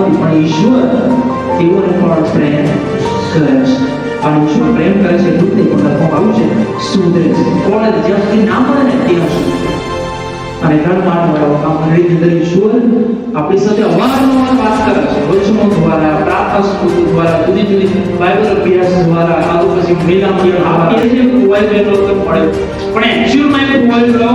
નથી, પણ ઈશ્વર તેઓને પણ પ્રેમ કરે છે. અને ઈશ્વર પ્રેમ કરે છે એટલું નહીં, પણ લખવામાં આવ્યું છે સુધરે છે. કોણ જ્યાં સુધી ના મળે ને ત્યાં સુધી. અને ઘર માનવાળો આ મંડળીની અંદર ઈશ્વર આપણી સાથે અવારનવાર વાત કરે છે, વચનો દ્વારા, પ્રાર્થના સ્તુતિ દ્વારા, જુદી જુદી બાઇબલ અભ્યાસ દ્વારા, આ પછી મહિલા મિલન આપીએ છીએ ખોવાઈ ગયેલો તો મળે, પણ એક્ચ્યુઅલમાં એ ખોવાઈ ગયેલો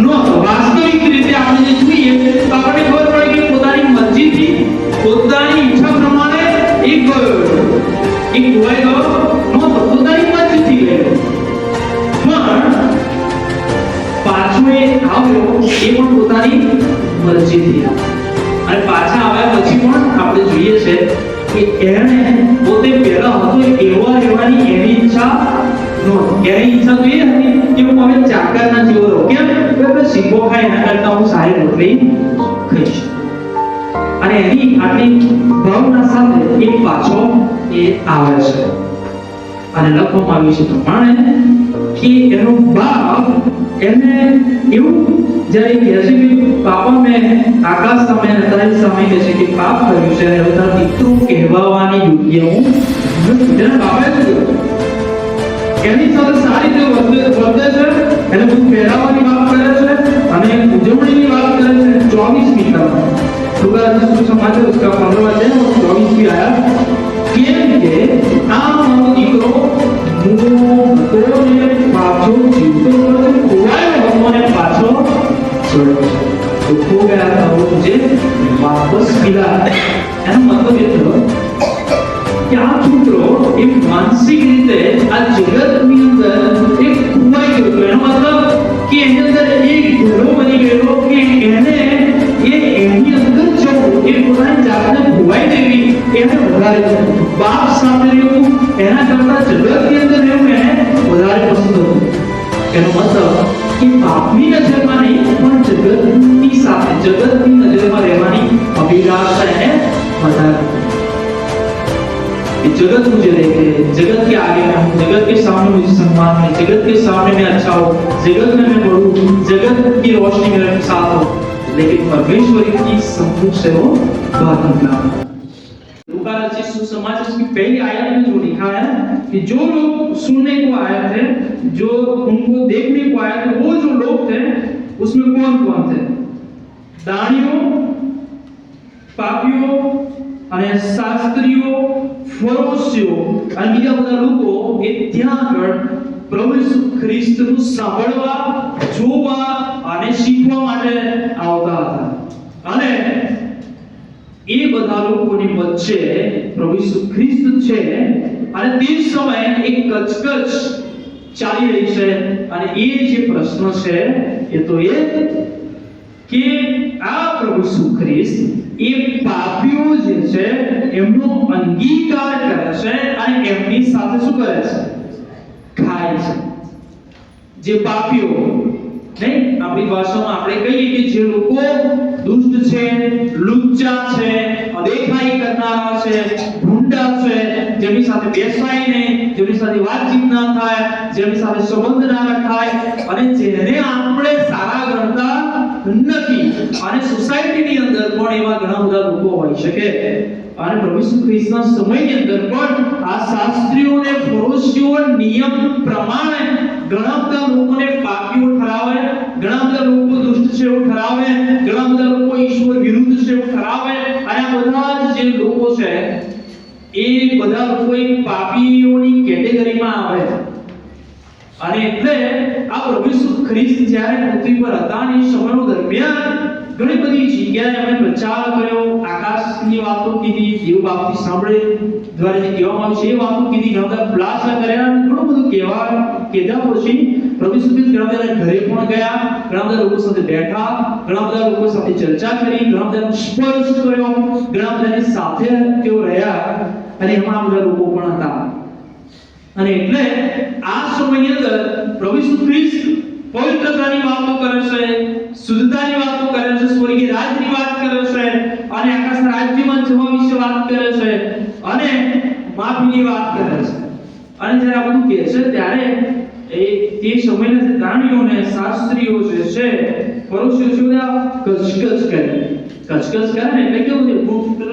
નહોતો. વાસ્તવિક રીતે આપણે જે જોઈએ તો આપણને ખબર પડે કે પોતાની મરજીથી, પોતાની ઈચ્છા પ્રમાણે એ ગયો, એ ખોવાઈ ગયો નહોતો, પોતાની મરજીથી ગયો. પણ પાછો એ આવ્યો, એ પણ પોતાની મરજીથી આવ્યો. અને પાછા આવ્યા પછી પણ આપણે જોઈએ છે કે એણે પોતે પહેલા હતો એવા રહેવાની એની ઈચ્છા નહોતી. એની ઈચ્છા તો એ હતી કે હું હવે ચાકરના જેવો રહું. કેમ? કે શીખો ખાય એના કરતા હું સારી રોટલી ખાઈશ. અને એની આટલી ભાવના સાથે એ પાછો એ આવે છે. અને લખવામાં આવ્યું છે પ્રમાણે કે એનો બાપ એને એવું જ્યારે કહે છે કે બાપા મેં આકાશ સામે અને તારી સામે કહે છે કે પાપ કર્યું છે અને તારા દીકરો કહેવાવાની યોગ્ય હું નથી. જેના બાપાએ કીધું એની સાથે સારી રીતે વર્તે છે, એને બધું પહેરાવાની વાત કરે છે અને ઉજવણીની વાત કરે છે. 24મી કલમ લુકા સુસમાચાર उसका 15वां अध्याय और 24वीं आयत કેમ કે આ મારો દીકરો મૂળોને પાછો જીવતો ખોવાયો મને પાછો છોડ્યો તો ખો ગયા था वो मुझे वापस मिला. એનો મતલબ એ થયો કે આ પુત્રો એ માનસિક રીતે આ જગતની અંદર એક ખોવાઈ ગયો. એનો મતલબ કે એની અંદર એક ઘોડો બની ગયો કે એને એની અંદર જવું, એ પોતાની જાતને ખોવાઈ દેવી એને વધારે છે. બાપ સાથે રહેવું એના કરતા જગતની અંદર રહેવું એને વધારે પસંદ હતું. એનો મતલબ કે બાપની નજરમાં નહીં પણ જગતની સાથે, જગતની નજરમાં રહેવાની અભિલાષા એને વધારે. जगत मुझे देखे, जगत के आगे मैं हूँ, जगत के सामने मुझे सम्मान है, जगत के सामने मैं अच्छा हूँ, जगत में मैं बढ़ूँ, जगत की रोशनी मेरे साथ हो, लेकिन परमेश्वर की सम्मुख से वो बाहर निकला. लूका रचित सुसमाचार की पहली आयत में जो लिखा है कि जो लोग सुनने को आए थे, जो उनको देखने को आए थे, वो जो लोग थे उसमें कौन कौन थे? दानियों, पापियों અને શાસ્ત્રીઓ, ફરોશીઓ અને બીજા બધા લોકો એ ત્યાં આગળ પ્રભુ ઈસુ ખ્રિસ્તનું સાંભળવા, જોવા અને શીખવા માટે આવતા હતા. અને એ બધા લોકોની વચ્ચે પ્રભુ ઈસુ ખ્રિસ્ત છે અને તે સમયે એક કચકચ ચાલી રહી છે. અને એ જે પ્રશ્ન છે એ તો એ કે આ પ્રભુ ઈસુ ખ્રિસ્ત એ પાપીઓ જે છે એમનો અંગીકાર કરે છે અને એમની સાથે શું કરે છે? ખાય છે. જે પાપીઓ નહીં, આપણી ભાષામાં આપણે કહીએ કે જે લોકો દુષ્ટ છે, લુચ્ચા છે, અદેખાઈ કરનારા છે, ભૂંડા છે, જેમની સાથે બેસાય નહીં, જેમની સાથે વાતચીત ના થાય, જેમની સાથે સંબંધ ના રખાય અને જેને આપણે સારા ગણતા નથી. અને સોસાયટીની અંદર પણ એવા ઘણા બધા લોકો હોઈ શકે. અને પ્રભુ ઈસુ ખ્રિસ્તના સમયની અંદર પણ આ શાસ્ત્રીઓ અને ફરોશીઓ નિયમ પ્રમાણે ઘણા બધા લોકોને પાપીઓ ઠરાવે, ઘણા બધા લોકો દુષ્ટ છે એવું ઠરાવે, ઘણા બધા લોકો ઈશ્વર વિરુદ્ધ છે એવું ઠરાવે. અને આ બધા જે લોકો છે એ બધા લોકો એક પાપીઓની કેટેગરીમાં આવે. અને એટલે આ પ્રભુ ઈસુ ખ્રિસ્ત જ્યારે પૃથ્વી પર હતા એ સમય દરમિયાન ઘણી બધી જગ્યાએ એમણે પ્રચાર કર્યો, આકાશની વાતો કીધી, દેવ બાપથી સાંભળે દ્વારા જે કહેવામાં આવ્યું છે એ વાતો કીધી, ઘણા બધા ખુલાસા કર્યા, ઘણું બધું કીધા પછી પ્રભુ ઈસુ ખ્રિસ્ત ઘણા બધા ઘરે પણ ગયા, ઘણા બધા લોકો સાથે બેઠા, ઘણા બધા લોકો સાથે ચર્ચા કરી, ઘણા બધા સ્પર્શ કર્યો, ઘણા બધાની સાથે તેઓ રહ્યા. અને એમાં આ બધા લોકો પણ હતા. અને એટલે આ સમયની અંદર પ્રભુ ઈસુ ખ્રિસ્ત પવિત્રતાની વાતો કરે છે, શુદ્ધતાની વાતો કરે છે, સ્વર્ગીય રાજની વાત કરે છે અને આકાશના રાજ્યમાં જવા વિશે વાત કરે છે અને માફીની વાત કરે છે. અને જ્યારે આ બધું કહે છે ત્યારે તે સમયના જે દાણીઓ અને શાસ્ત્રીઓ જે છે, ફરોશીઓ છે, બધા કચકચ કરે. કચકચ કરે ને એટલે કેવું છે?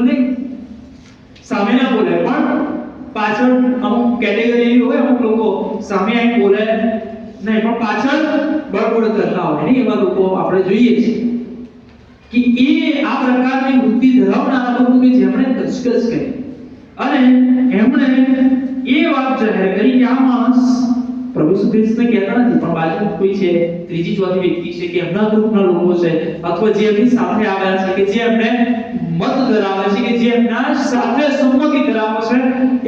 બી હોય અમુક લોકો સામે આવીને બોલે નહીં પણ પાછળ બળબડ કરતા હોય ને, એવા લોકો આપણે જોઈએ છીએ કે એ આ પ્રકારની વૃત્તિ ધરાવનારા લોકો કે જેમણે કચકચ કરી અને એમણે એ વાત જાહેર કરી કે આ માણસ પ્રભુ ઈસુ ખ્રિસ્તને કહેતા નથી, પણ બાજુ કોઈ છે, ત્રીજી ચોથી વ્યક્તિ છે કે એમના ગ્રુપના લોકો છે અથવા જે એમની સાથે આવ્યા છે કે જે એમને મત ધરાવે છે કે જે એમના સાથે સંમતિ ધરાવે છે,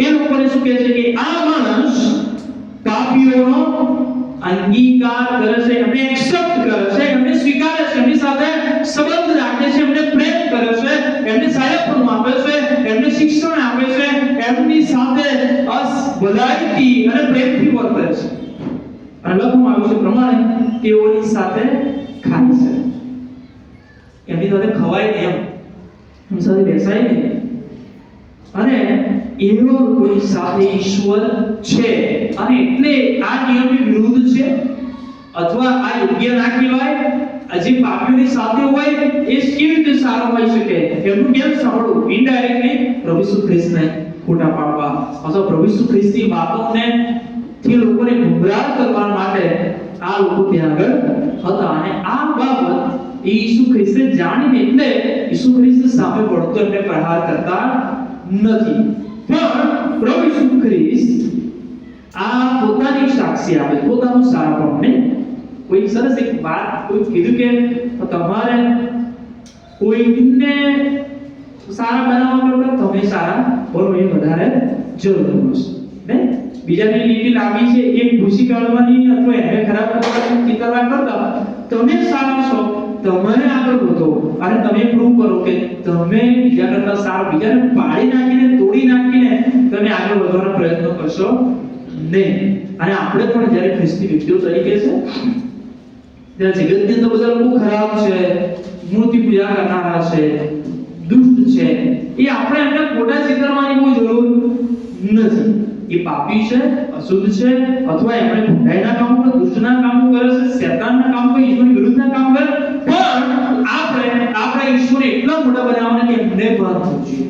એ લોકોને શું કહે છે કે આ માણસ પાપીઓનો અંગીકાર કરે છે, એમને એક્સેપ્ટ કરે છે, એમને સ્વીકારે છે, એમની સાથે સંબંધ રાખે છે, એમને પ્રેમ કરે છે, એમને સહાયપણું આપે છે, એમને શિક્ષણ આપે છે, એમની સાથે ભલાઈથી અને પ્રેમથી વર્તે છે. અને લખવામાં આવ્યું છે પ્રમાણે તેઓની સાથે ખાય છે, એમની સાથે ખવાય ને એમની સાથે બેસાય ને, અને એવો કોઈ સાથે ઈશ્વર છે. અને એટલે આ નિયમની વિરુદ્ધ છે અથવા આ યોગ્ય ના કહેવાય. જે પાપીઓની સાથે હોય એ કેવી રીતે સારો હોઈ શકે, એનું કેમ સાંભળવું? ઇનડાયરેક્ટલી પ્રભુ ઈસુ ખ્રિસ્તને ખોટા પાડવા અથવા પ્રભુ ઈસુ ખ્રિસ્તની વાતોને થી લોકોને ગુમરાહ કરવા માટે આ લોકો ત્યાં આગળ હતા. અને આ બાબત ઈસુ ખ્રિસ્તે જાણીને એટલે ઈસુ ખ્રિસ્ત સામે વળતો એમને પ્રહાર કરતા નથી, પણ પ્રભુ ઈસુ ખ્રિસ્ત આ પોતાની સાક્ષી આપે, પોતાનું સારાપણને. કોઈ સરસ એક વાત કોઈ કીધું કે તમારે કોઈને સારા બનાવવા કરતા તમે સારા બનો એ વધારે જરૂરી છે ને. બીજાની લીટી લાગી છે એક ભૂસી કાઢવાની અથવા એને ખરાબ કરવાની ચિંતા કરતા તમે સારા છો, તમે આગળ વધો અને તમે પ્રૂવ કરો કે તમે બીજા કરતા સારા, બીજાને પાડી નાખીને તોડી નાખીને તમે આગળ વધવાનો પ્રયત્ન કરશો નહીં. અને આપણે પણ જ્યારે ખ્રિસ્તી વ્યક્તિઓ તરીકે છે, જ્યારે જગતની અંદર બધા લોકો ખરાબ છે, મૂર્તિ પૂજા કરનારા છે, દુષ્ટ છે, એ આપણે એમને ખોટા ચિત્રવાની કોઈ જરૂર નથી. એ પાપી છે, અશુદ્ધ છે, અથવા એમણે ભૂંડાઈના કામો કરે, દુષ્ટના કામો કરે છે, શૈતાનના કામો કરે, ઈશ્વરની વિરુદ્ધના કામ કરે, પણ આપણે ઈશ્વરને એટલા મોટા બનાવવાના કે એમને ભાન થવું જોઈએ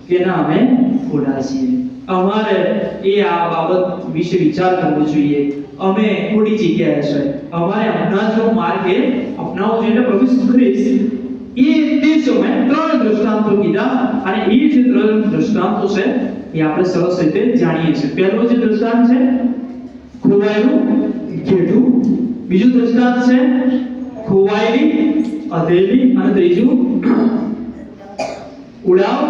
કે ના અમે ખોટા છીએ. અમારે એ આ બાબત વિશે વિચાર કરવો જોઈએ. અમે ખોટી જગ્યાએ છે, અમારે આપણા જો માર્ગે અપનાવવો જોઈએ. એટલે પ્રભુ ઈસુ ખ્રિસ્ત એ દિવસોમાં 3 દ્રષ્ટાંતો કીધા અને એ જે 3 દ્રષ્ટાંતો છે એ આપણે સરસ રીતે જાણીએ છીએ. પહેલો જે દ્રષ્ટાંત છે ખોવાયેલું ઘેટું, બીજું દ્રષ્ટાંત છે ખોવાયેલી અધેલી, અને ત્રીજું ઉડાવ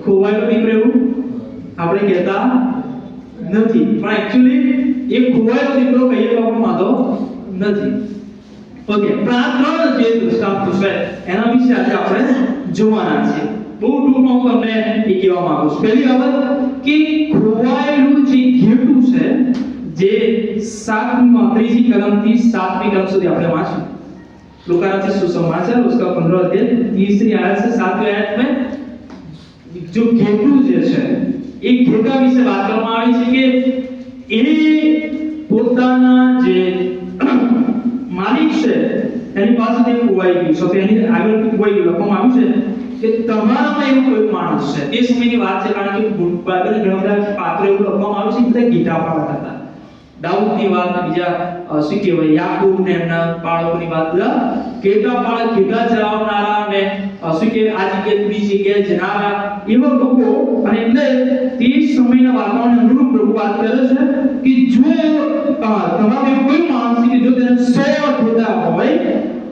ખોવાયેલું નીકળે એવું આપણે કહેતા નથી, પણ એક્ચ્યુઅલી એ ખોવાયેલો દીકરો કહીએ તો આપણો વાંધો નથી. ઓકે, પણ આ 3 જે દ્રષ્ટાંતો છે એના વિશે આજે આપણે જોવાના છે. બહુ ટૂંકમાં હું તમને એ કહેવા માંગુ છું. પહેલી બાબત કે ખોવાયેલું જે ઘેટું છે, જે 7મી કલમથી 7મી કલમ સુધી આપણે વાંચ્યું. લુકાના सुसमाचार उसका 15 अध्याय तीसरी आयत से 7वीं आयत में जो घेटू જે છે એ ઘેટા વિશે વાત કરવામાં આવી છે કે એ પોતાના જે માલિક છે એની પાસેથી ખોવાઈ ગયું છે. તો એની આગળ ખોવાઈ ગયું લખવામાં આવ્યું છે કે તમારામાં એવું કોઈ માણસ છે. તે સમયની વાત છે, કારણ કે બાઇબલના ઘણા બધા પાત્રો એવું લખવામાં આવ્યું છે કે ગીતા પાડતા હતા. દાઉદની વાત, બીજા શું કહેવાય યાકૂબ ને એમના બાળકોની વાત, બધા ઘેટા ચરાવનારા ને શું કે આ જગ્યાએ બીજી જગ્યાએ જનારા એવા લોકો. અને એટલે તે સમયના વાતાવરણને અનુરૂપ પ્રભુ વાત કરે છે કે જો તમારે કોઈ માણસ કે જો તેને 100 ઘેટા હોય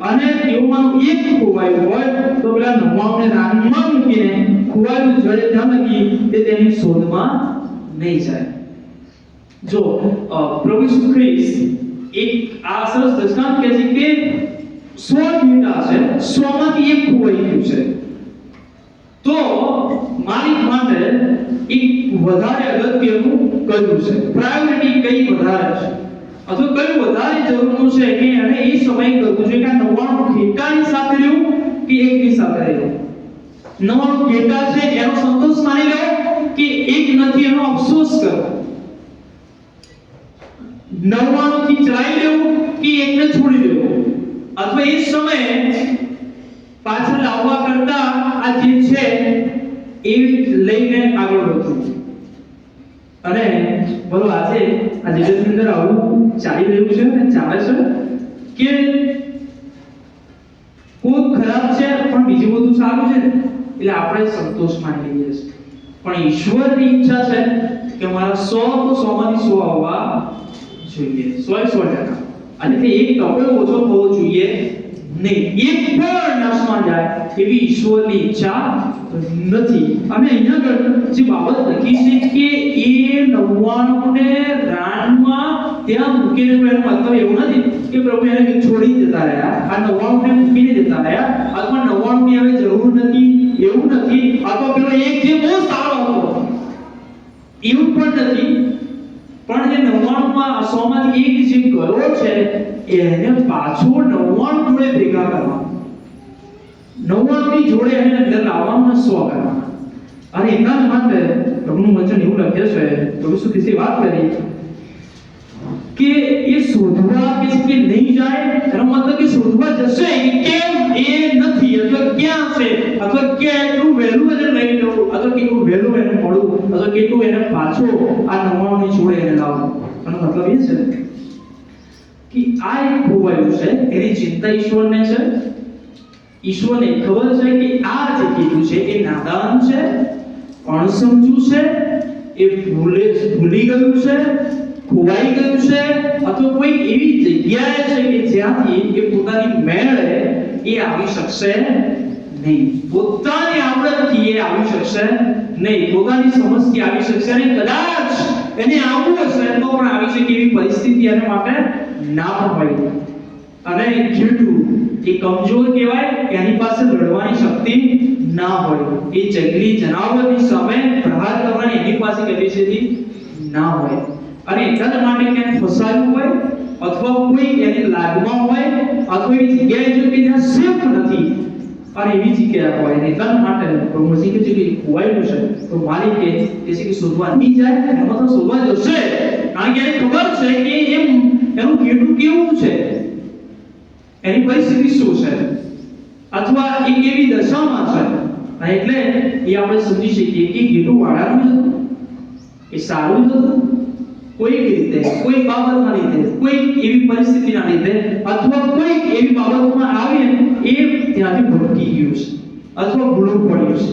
અને એઓમાંનું એક ખોવાયું હોય તો પેલા 99 ને રાનમાં મૂકીને ખોવાયેલું જડે ત્યાં લગી તે તેની શોધમાં નહીં જાય. જો પ્રભુ ઈસુ ખ્રિસ્ત એક આ સરસ દ્રષ્ટાંત કહે છે કે 100 ઘેટા છે, 100 માંથી એક ખોવાઈ ગયું છે, તો માલિક માટે એક વધારે અગત્યનું કયું છે, પ્રાયોરિટી કઈ વધારે છે, અથવા કયું વધારે જરૂરનું છે કે એને એ સમય કરવું જોઈએ કે 99 ઘેટાની સાથે રહેવું કે એકની સાથે રહેવું. 99 ઘેટા છે એનો સંતોષ માની લો કે એક નથી એનો અફસોસ કરો. 99 થી ચલાવી લેવું કે એકને છોડી દેવું, અથવા એ સમયે પાછળ લાવવા કરતા આ જે છે એ લઈને આગળ વધવું. અને બોલો આજે આ જગતની અંદર આવું ચાલી રહ્યું છે ને ચાલે છે કે કોઈ ખરાબ છે પણ બીજું બધું સારું છે એટલે આપણે સંતોષ માની લઈએ છીએ. પણ ઈશ્વરની ઈચ્છા છે કે મારા 100 તો 100 માંથી 100 આવવા જોઈએ, 100% અને તે એક ટકો ઓછો થવો જોઈએ નહીં, એક પણ નાશમાં જાય એવી ઈશ્વરની ઈચ્છા નથી. અને અહીંયા આગળ જે બાબત લખી છે કે એ 99 ને રાનમાં ત્યાં મૂકીને, એનો મતલબ એવું નથી કે પ્રભુ એને છોડી જતા રહ્યા, આ 99 ને મૂકીને જતા રહ્યા, અથવા 99 ની હવે જરૂર નથી એવું નથી, અથવા પેલો એક જે બહુ સારો હતો એવું પણ નથી. પણ જે 99 માં 100 માંથી એક જે ગયો છે એને પાછો 99 જોડે ભેગા કરવા, 99 ની જોડે એને અંદર લાવવાનું 100 કરવાના. અને એટલા જ માટે પ્રભુનું વચન એવું લખે છે, પ્રભુ શું કીધી વાત કરી કે એ શોધવા કે નહીં જાય, એનો મતલબ કે શોધવા જશે કે કેમ એ નથી, અથવા ક્યાં છે, અથવા કેટલું વહેલું એને લઈ જવું, અથવા કેટલું વહેલું એને મળવું, અથવા કેટલું એને પાછો આ 99 ની જોડે એને લાવવું. એનો મતલબ એ છે કે આ એક ખોવાયું છે, એની ચિંતા ઈશ્વરને છે. ઈશ્વરને ખબર છે કે આ જે કીધું છે એ નાદાન છે, અણસમજુ છે, એ ભૂલી ગયું છે, ખોવાઈ ગયું છે, અથવા કોઈ એવી જગ્યાએ છે કે જ્યાંથી એ પોતાની મેળે એ આવી શકશે નહીં, પોતાની આવડતથી એ આવી શકશે નહીં, પોતાની સમજથી આવી શકશે નહીં. કદાચ એને આવવું હશે તો પણ આવી શકે એવી પરિસ્થિતિ એના માટે ના પણ હોય. અને ઘેટું એ કમજોર કહેવાય, એની પાસે લડવાની શક્તિ ના હોય, એ જંગલી જનાવરની સામે પ્રહાર કરવાની એની પાસે કેપેસિટી ના હોય. અને એટલા જ માટે ક્યાંક ફસાયું હોય, અથવા કોઈ એની લાગમાં હોય, અથવા એવી જગ્યાએ જો કે જ્યાં સેફ નથી, અને એવી જગ્યાએ હોય, એટલા જ માટે પ્રભુજી કે જે ખોવાયેલું છે તો મારી કે એ છે કે શોધવા નહીં જાય, એમાં તો શોધવા જશે, કારણ કે એને ખબર છે કે એનું ઘેટું કેવું છે, એની પરિસ્થિતિ શું છે, અથવા એ કેવી દશામાં છે. અને એટલે એ આપણે સમજી શકીએ કે ઘેટું વાળાનું જ હતું, એ સારું જ હતું, કોઈ રીતે, કોઈ બાબતના લીધે, કોઈ એવી પરિસ્થિતિના લીધે, અથવા કોઈ એવી બાબતમાં આવીને એ ત્યાંથી ભટકી ગયું છે, અથવા ભૂલું પડ્યું છે,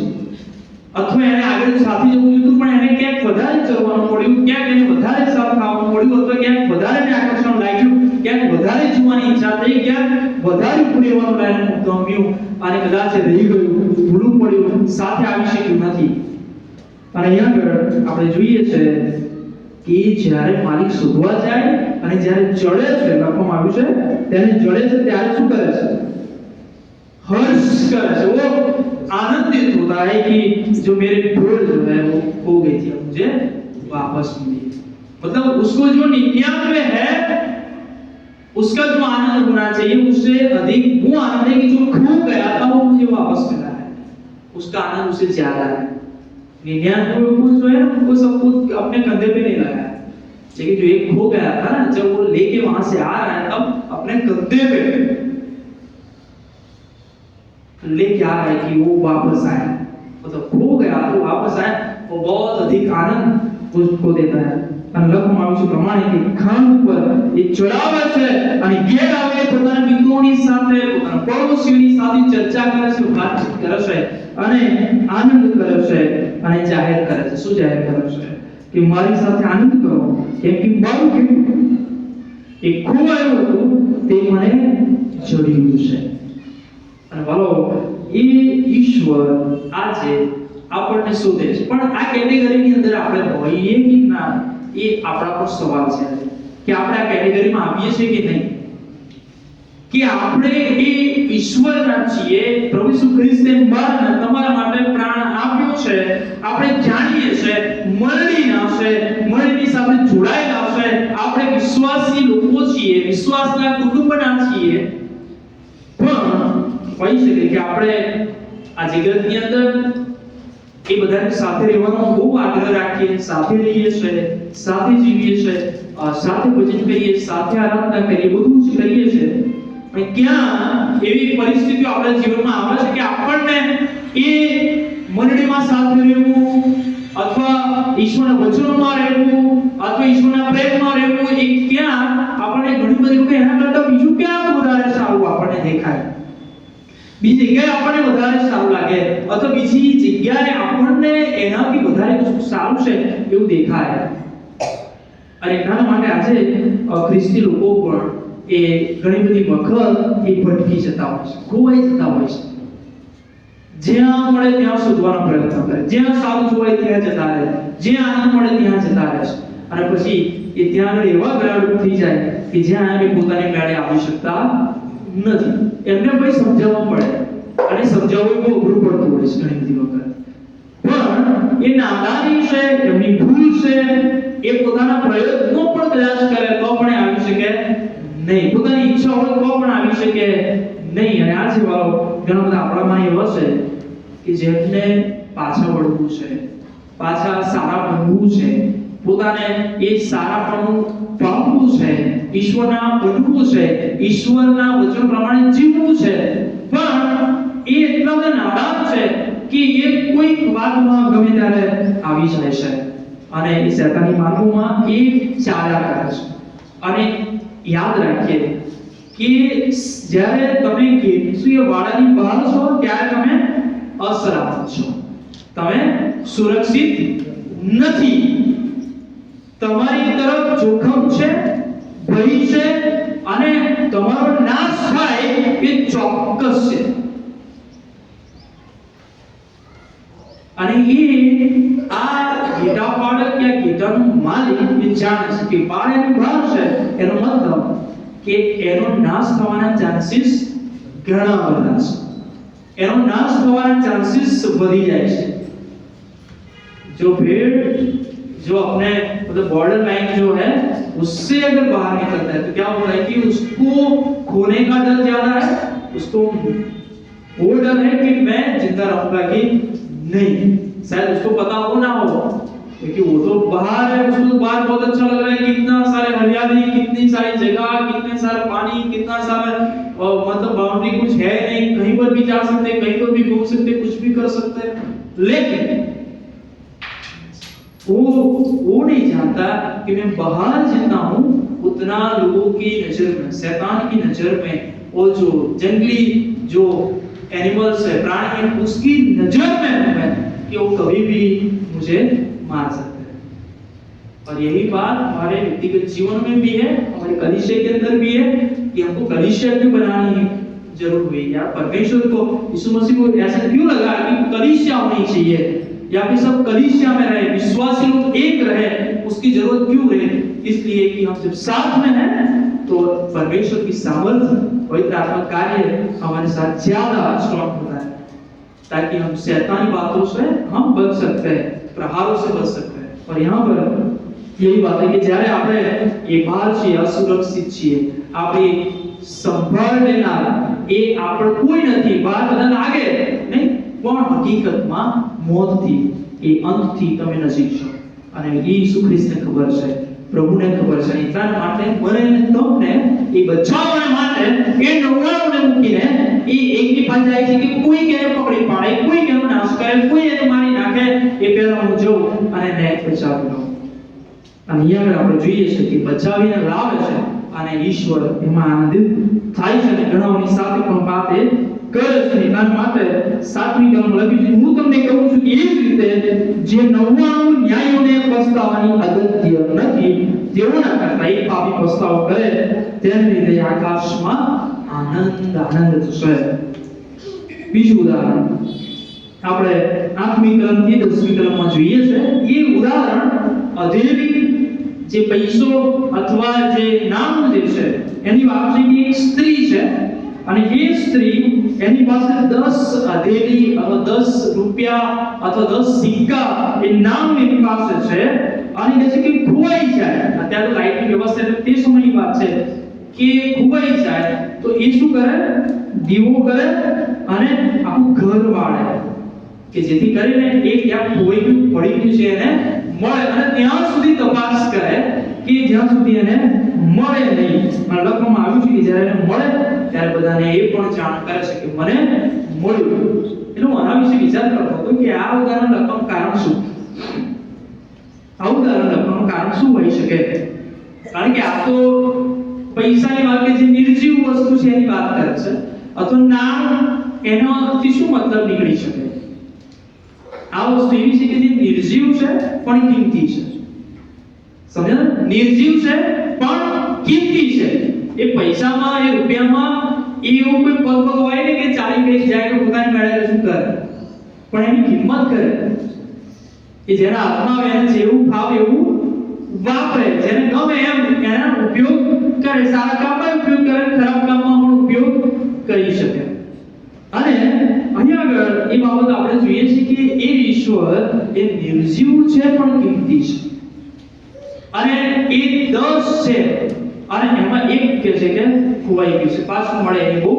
અથવા એને આગળ સાથે જવું જોઈતું પણ એને ક્યાંક વધારે ચલવાનું પડ્યું, ક્યાંક એને વધારે સાથ ખાવાનું પડ્યું, અથવા ક્યાંક વધારે આકર્ષણ લાગ્યું, ક્યાંક વધારે જોવાની ઈચ્છા થઈ, ક્યાંક વધારે પૂરેવાનું લાયક ગમ્યું, અને કદાચ રહી ગયું, ભૂલું પડ્યું, સાથે આવી શક્યું નથી. અને અહીંયા આગળ આપણે જોઈએ છે કે જ્યારે માલિક શોધવા જાય અને જ્યારે ચડે છે, લખવામાં આવ્યું છે તેને ચડે છે ત્યારે શું કરે છે? हर्ष करे છે, वो आनंदित होता है कि जो मेरे ढोल जो है वो खो गई थी, मुझे वापस मिली. मतलब उसको जो 99 है उसका जो आनंद होना चाहिए उससे अधिक वो आनंद है कि जो खो गया था वो मुझे वापस मिला है, उसका आनंद उससे ज्यादा है. 99 को जो है वो सब कुछ अपने कंधे पे नहीं लगाया, लेकिन जो एक खो गया था ना, जब वो लेके वहां से आ रहा है तब अपने कंधे पे लेके आ रहा है कि वो वापस आए, मतलब खो गया तो वापस आए, वो बहुत अधिक आनंद उसको देता है. અને લખવામાં આવ્યું છે પ્રમાણે કે ખાન ઉપર એ ચડાવે છે અને ઘેર આવે પોતાના મિત્રોની સાથે, પોતાના પડોશીઓની સાથે ચર્ચા કરે છે, વાતચીત કરે છે અને આનંદ કરે છે અને જાહેર કરે છે. શું જાહેર કરે છે? કે મારી સાથે આનંદ કરો, કેમ કે મારું ઘેટું એ ખોવાયું હતું તે મને જડ્યું છે. અને બોલો એ ઈશ્વર આજે આપણને શોધે છે, પણ આ કેટેગરીની અંદર આપણે હોઈએ કે ના એ આપણા પર સવાલ છે કે આપણે આ કેટેગરીમાં આવીએ છીએ કે નહીં, કે આપણે એ ઈશ્વરના છીએ. પ્રભુ ઈસુ ખ્રિસ્તે તમારા માટે પ્રાણ આપ્યો છે, આપણે જાણીએ છે, મરણીના છે, મરણની સાથે જોડાયેલા છે, આપણે વિશ્વાસી લોકો છીએ, વિશ્વાસના કુટુંબના છીએ. પણ કહી શકે કે આપણે આ જગતની અંદર એ બધાની સાથે રહેવાનો બહુ આગ્રહ રાખીએ, સાથે રહીએ છીએ, સાથે જીવીએ છીએ, સાથે ભજન કરીએ, સાથે આરાધના કરીએ, બધું જ કરીએ છીએ. પણ ક્યાં એવી પરિસ્થિતિઓ આપણા જીવનમાં આવે છે કે આપણને એ મંડળીમાં સાથે રહેવું, અથવા ઈશ્વરના વચનોમાં રહેવું અથવા ઈશ્વરના પ્રેમમાં રહેવું એ ક્યાં આપણને ઘણી બધી કે એના કરતાં બીજું ક્યાં વધારે સારું આપણને દેખાય, બીજી જગ્યાએ આપણને વધારે સારું લાગે અથવા બીજી જગ્યાએ આપણને એનાથી વધારે કશું સારું છે એવું દેખાય. અને એટલા માટે આજે ખ્રિસ્તી લોકો પણ એ ઘણી બધી વખત એ ભટકી જતા હોય છે, ખોવાઈ જતા હોય છે. જ્યાં મળે ત્યાં શોધવાનો પ્રયત્ન કરે, જ્યાં સારું જોવાય ત્યાં જતા રહે, જ્યાં આનંદ મળે ત્યાં જતા રહે છે. અને પછી એ ત્યાં આગળ એવા ગ્રાહક થઈ જાય કે જ્યાં એ પોતાની મેળે આવી શકતા નથી. એમને ભાઈ સમજાવવું પડે અને સમજાવવું બહુ અઘરું પડતું હોય છે ઘણી બધી વખત. પણ એ નાદાની છે, એમની ભૂલ છે, એ પોતાના પ્રયત્નો પણ કદાચ કરે તો પણ આવી શકે નહીં, પોતાની ઈચ્છા હોય તો પણ આવી શકે નહીં. અને આ જેવા ઘણા બધા આપણામાં એવા છે કે જેમને પાછા વળવું છે, પાછા સારા બનવું છે, પોતાને એ સારાપણું પામવું છે, ઈશ્વરના બનવું છે, ઈશ્વરના વચન પ્રમાણે જીવવું છે, પણ એ એટલા બધા નાદાન છે કે એ કોઈક વાતમાં ગમે ત્યારે આવી જાય છે અને એ શૈતાની માર્ગોમાં એ ચાલ્યા કરે છે. અને યાદ રાખીએ કે જ્યારે તમે કેસરીય વાડાની બહાર છો ત્યારે તમે અસલામત છો, તમે સુરક્ષિત નથી. તમારી તરફ જોખમ છે, ભય છે અને તમારો નાશ થાય એ ચોક્કસ છે. અને એ આ ગીટા પાડક કે ગીટાનો માલિક એ જાણે છે કે પાડેની બહાર છે, એનો મતલબ કે એનો નાશ થવાના ચાન્સીસ ઘણા બધા છે, એનો નાશ થવાના ચાન્સીસ વધી જાય છે. जो भेड़ जो अपने मतलब बॉर्डर लाइन जो है उससे अगर बाहर निकलता है तो क्या होता है कि उसको खोने का डर ज्यादा है, उसको वो डर है कि मैं जिंदा रहूंगा कि नहीं. शायद उसको पता हो ना हो, क्योंकि वो तो बाहर है, उसको बाहर बहुत अच्छा लग रहा है कि इतना सारे हरियाली, कितनी सारी जगह, कितने सारे पानी, कितना सारा मतलब बाउंड्री कुछ है नहीं, कहीं पर भी जा सकते, कहीं पर भी घूम सकते, कुछ भी कर सकते. लेकिन वो नहीं जानता कि मैं बाहर जितना हूं उतना लोगों की नजर में, शैतान की नजर में, और जो जंगली जो एनिमल्स है, प्राणी है, उसकी नजर में हूं मैं कि वो कभी भी मुझे मार सकते हैं. और यही बात हमारे व्यक्तिगत जीवन में भी है, हमारे कलीसिया के अंदर भी है कि हमको कलीसिया क्यों बनानी जरूर हुई. यार परमेश्वर को, यीशु मसीह को ऐसा क्यों लगा कि कलीसिया होनी चाहिए या फिर सब कलीसिया में रहे, विश्वासी लोग एक रहे, उसकी जरूरत क्यों रहे? इसलिए कि हम जब साथ में हैं तो परमेश्वर की सामर्थ्य, पवित्र आत्मा कार्य हमारे साथ ज्यादा स्ट्रांग होता है, ताकि हम शैतानी बातों से हम बच सकते हैं, प्रहारों से बच सकते हैं. और यहाँ पर यही बात है कि જ્યારે આપણે એ બહાર છીએ, અસુરક્ષિત છીએ, આપણે સંભાળ લેનાર એ આપણે કોઈ નથી, બહાર બધા લાગે નહીં, પણ હકીકતમાં મોતથી, એ અંતથી તમે નજીક છો. અને ઈસુ ખ્રિસ્તને ખબર છે, પ્રભુને ખબર છે. એટલા માટે મને તમને એ બચાવવા માટે એ 99ને મૂકીને એ એકની પાસે જાય છે કે કોઈ એને પકડી પાડે, કોઈ એનો નાશ કરે, કોઈ એને મારી નાખે, એ પહેલા હું જઉં અને એને બચાવી લઉં. અને અહીંયા આપણે જોઈએ છે કે બચાવીને લાવે છે અને ઈશ્વર એમાં આનંદિત થાય છે અને ઘણાઓની સાથે પણ વાતે કરે છે. એટલા માટે 7મી કલમ લખ્યું છે, હું તમને કહું છું કે એ જ રીતે જે 99 ન્યાયોને પસ્તાવાની અગત્ય નથી, તેઓના કરતા એક પાપી પસ્તાવો કરે તેને લીધે આકાશમાં આનંદ થશે. બીજું ઉદાહરણ આપણે 8મી કલમથી 10મી કલમમાં જોઈએ છે. એ ઉદાહરણ અધેરી જે પૈસો અથવા જે નામ જે છે એની વાત છે કે એક સ્ત્રી છે અને એ સ્ત્રી એની પાસે 10 અધેલી અથવા 10 રૂપિયા અથવા 10 સિક્કા એ નામ એની પાસે છે અને કહે છે કે ખોવાઈ જાય. અત્યારે તો લાઈટની વ્યવસ્થા એટલે તે સમયની વાત છે કે ખોવાઈ જાય તો એ શું કરે, દીવો કરે અને આખું ઘર વાળે કે જેથી કરીને એ ક્યાં ખોવાઈ ગયું, પડી ગયું છે એને મળે, અને ત્યાં સુધી તપાસ કરે કે જ્યાં સુધી એને મળે નહીં. અને લખવામાં આવ્યું છે કે જ્યારે એને મળે ત્યારે બધાને એ પણ જાણ કરે છે કે મને મળ્યું. એટલે હું આના વિશે વિચાર કરતો હતો કે આ ઉદાહરણ લખવાનું કારણ શું. કારણ શું હોઈ શકે? કારણ કે આ તો પૈસાની વાત કે જે નિર્જીવ વસ્તુ છે એની વાત કરે છે, અથવા નામ એનાથી શું મતલબ નીકળી શકે? આ વસ્તુ એવી છે કે જે નિર્જીવ છે પણ કિંમતી છે. સમજ્યા? નિર્જીવ છે પણ કિંમતી છે. એ પૈસામાં, એ રૂપિયામાં એવું કોઈ પગ હોય ને કે ચાલી ગઈ જાય તો પોતાની મેળે શું કરે, પણ એની કિંમત કરે. કે જેના હાથમાં આવે એને જેવું ફાવે એવું વાપરે, જેને ગમે એમ એનો ઉપયોગ કરે, સારા કામમાં ઉપયોગ કરે, ખરાબ કામમાં પણ ઉપયોગ કરી શકે. અને અહીંયા આગળ એ બાબત આપણે જોઈએ છે કે એ ઈશ્વર એ નિર્જીવ છે પણ કિંમતી છે. અને એ 10 છે અને એમાં એક કહે છે કે ખોવાઈ ગયું છે, પાછું મળે એની બહુ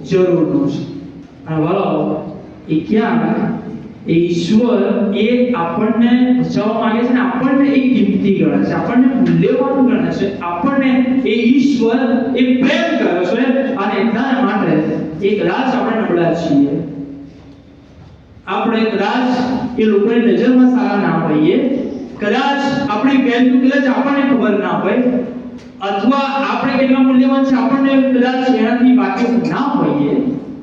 જરૂરનું છે. અને વળો એ ક્યાં એ ઈશ્વર એ આપણને બચાવવા માંગે છે ને આપણને એ કિંમતી ગણે છે, આપણને મૂલ્યવાન ગણે છે, આપણને એ ઈશ્વર એ પ્રેમ કરે છે. અને એટલા માટે એ કદાચ આપણે નબળા છીએ, આપણે કદાચ એ લોકોની નજરમાં સારા ના હોઈએ, કદાચ આપણી વેલ્યુ કદાચ આપણને ખબર ના હોય, અથવા આપણે કેટલા મૂલ્યવાન છે આપણને કદાચ એનાથી વાકેફ ના હોઈએ,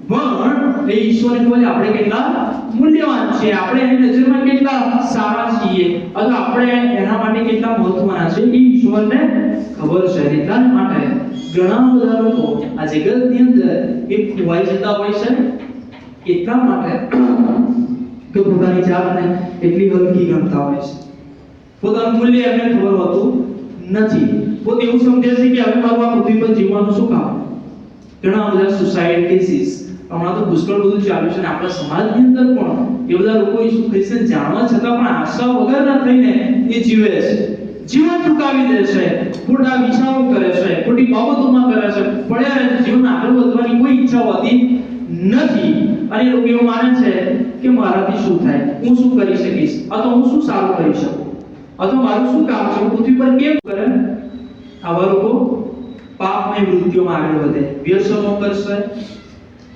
પણ એ ઈશ્વરને ખબર છે આપણે કેટલા મૂલ્યવાન છે, આપણે એની નજરમાં કેટલા સારા છીએ, અથવા આપણે એના માટે કેટલા મહત્વના છે, એ ઈશ્વરને ખબર છે. એટલા માટે ઘણા બધા લોકો આ જગતની અંદર એ ખોવાઈ જતા હોય છે, એટલા માટે કે પોતાની જાતને એટલી હલકી ગણતા હોય છે, પોતાનું મૂલ્ય એમને ખબર હોતું નથી. પોતે એવું સમજે છે કે હવે મારું આ પૃથ્વી પર જીવવાનું શું કામ? ઘણા બધા સુસાઇડ કેસીસ હમણાં તો પુષ્કળ બધું ચાલ્યું છે, અને આપણા સમાજની અંદર પણ એ બધા લોકો ઈસુ ખ્રિસ્તને જાણવા છતાં પણ આશા વગરના થઈને એ જીવે છે, જીવન ટૂંકાવી દે છે, ખોટા વિચારો કરે છે, ખોટી બાબતોમાં કરે છે, પડ્યા રહે છે, જીવન આગળ વધવાની કોઈ ઈચ્છા હોતી નથી. અને લોકો એવું માને છે કે મારાથી શું થાય, હું શું કરી શકીશ, અથવા હું શું સારું કરી શકું, અથવા મારું શું કામ છે, પૃથ્વી પર કેમ કરે. આવા લોકો પાપમય વૃત્તિઓમાં આગળ વધે, વ્યસનો કરશે,